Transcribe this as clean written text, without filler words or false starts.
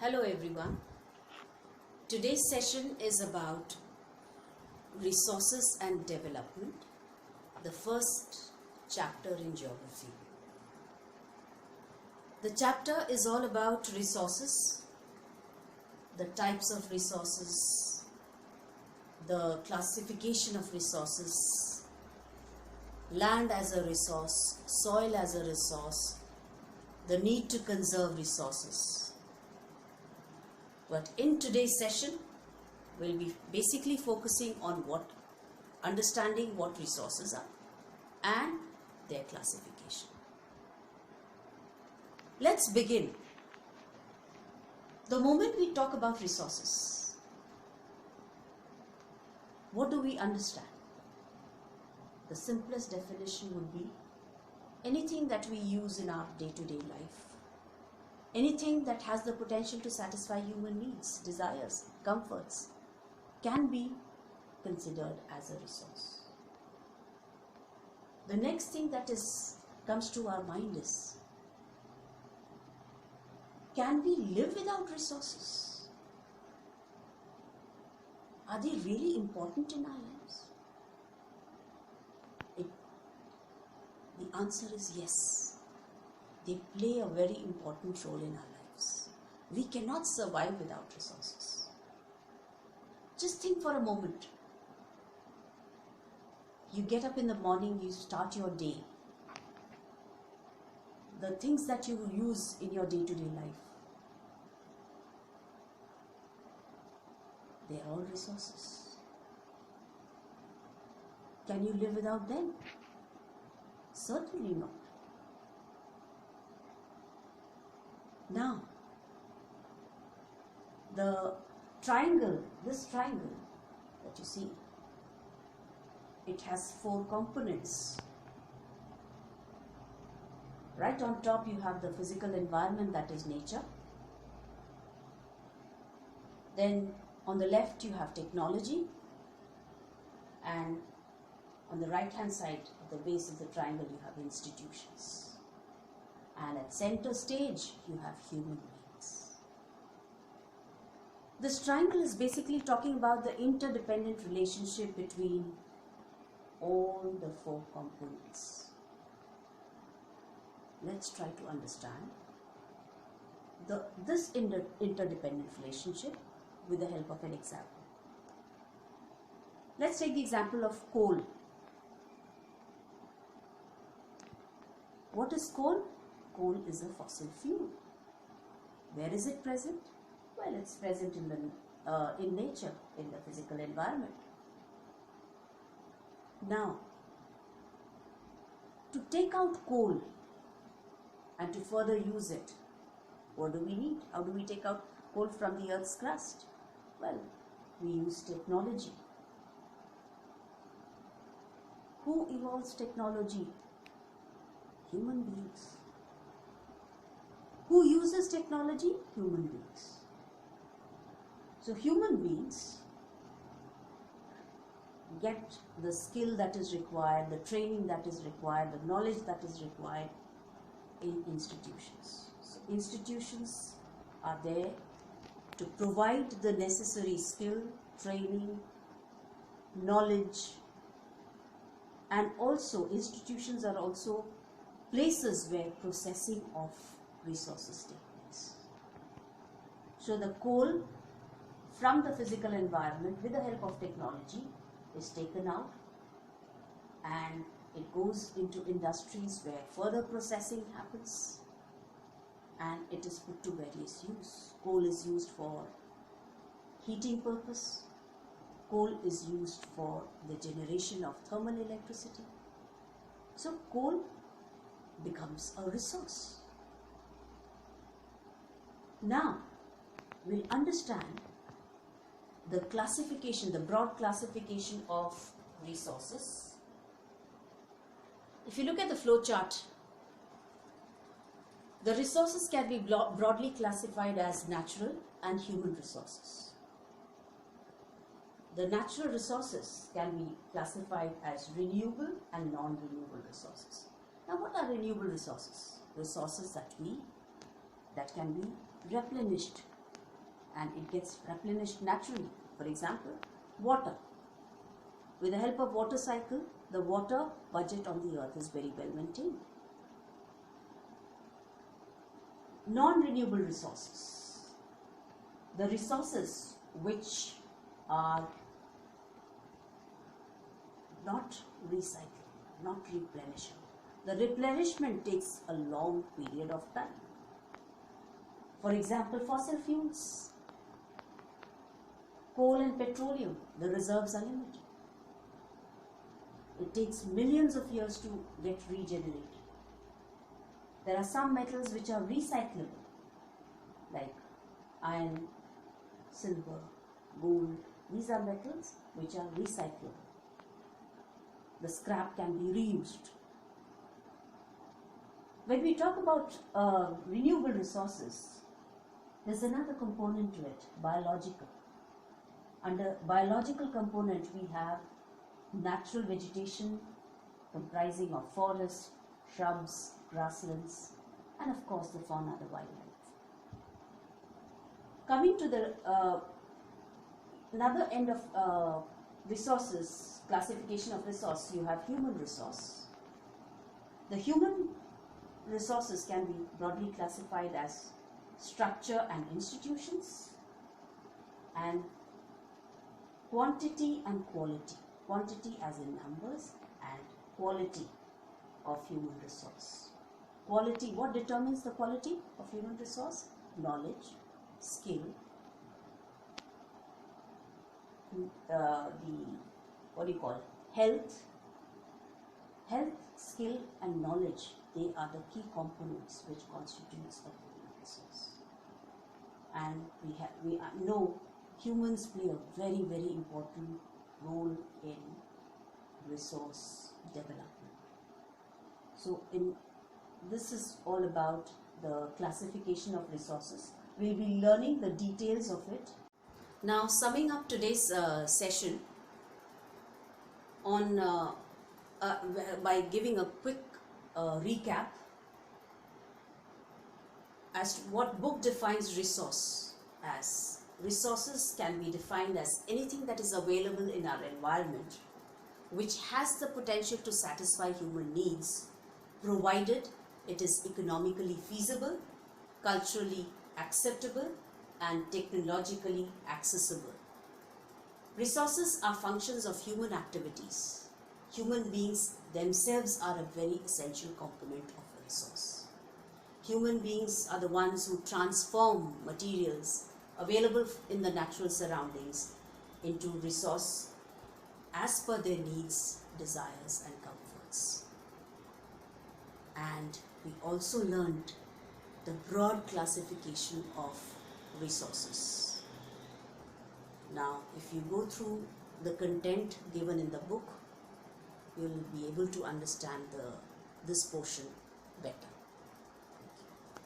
Hello everyone. Today's session is about resources and development, the first chapter in geography. The chapter is all about resources, the types of resources, the classification of resources, land as a resource, soil as a resource, the need to conserve resources. But in today's session, we'll be basically focusing on understanding what resources are and their classification. Let's begin. The moment we talk about resources, what do we understand? The simplest definition would be anything that we use in our day-to-day life. Anything that has the potential to satisfy human needs, desires, comforts, can be considered as a resource. The next thing that comes to our mind is, can we live without resources? Are they really important in our lives? The answer is yes. They play a very important role in our lives. We cannot survive without resources. Just think for a moment. You get up in the morning, you start your day. The things that you will use in your day-to-day life, they are all resources. Can you live without them? Certainly not. Now, this triangle that you see, it has 4 components. Right on top you have the physical environment, that is nature. Then on the left you have technology, and on the right hand side at the base of the triangle you have institutions. And at center stage, you have human beings. This triangle is basically talking about the interdependent relationship between all the 4 components. Let's try to understand this interdependent relationship with the help of an example. Let's take the example of coal. What is coal? Coal is a fossil fuel. Where is it present? Well, it's present in nature, in the physical environment. Now, to take out coal and to further use it, what do we need? How do we take out coal from the earth's crust? Well, we use technology. Who evolves technology? Human beings. Who uses technology? Human beings. So human beings get the skill that is required, the training that is required, the knowledge that is required in institutions. So institutions are there to provide the necessary skill, training, knowledge, and also institutions are also places where processing of resources take place. So the coal from the physical environment with the help of technology is taken out and it goes into industries where further processing happens and it is put to various use. Coal is used for heating purpose. Coal is used for the generation of thermal electricity. So coal becomes a resource. Now, we'll understand the classification, the broad classification of resources. If you look at the flow chart, the resources can be broadly classified as natural and human resources. The natural resources can be classified as renewable and non-renewable resources. Now, what are renewable resources? Resources that can be replenished and it gets replenished naturally. For example, water. With the help of water cycle, the water budget on the earth is very well maintained. Non-renewable resources. The resources which are not recyclable, not replenishable. The replenishment takes a long period of time. For example, fossil fuels, coal and petroleum, the reserves are limited. It takes millions of years to get regenerated. There are some metals which are recyclable, like iron, silver, gold. These are metals which are recyclable. The scrap can be reused. When we talk about renewable resources, there's another component to it, biological. Under biological component, we have natural vegetation comprising of forests, shrubs, grasslands, and of course the fauna, the wildlife. Coming to the another end of resources, classification of resource, you have human resource. The human resources can be broadly classified as structure and institutions, and quantity and quality. Quantity as in numbers, and quality of human resource. Quality, what determines the quality of human resource? Knowledge, skill, health, skill and knowledge. They are the key components which constitutes a human resource. And we know humans play a very, very important role in resource development. So this is all about the classification of resources. We'll be learning the details of it. Now, summing up today's session on by giving a quick recap as to what book defines resource as. Resources can be defined as anything that is available in our environment which has the potential to satisfy human needs, provided it is economically feasible, culturally acceptable, and technologically accessible. Resources are functions of human activities. Human beings themselves are a very essential component of a resource. Human beings are the ones who transform materials available in the natural surroundings into resource as per their needs, desires and comforts. And we also learned the broad classification of resources. Now, if you go through the content given in the book, you will be able to understand this portion better.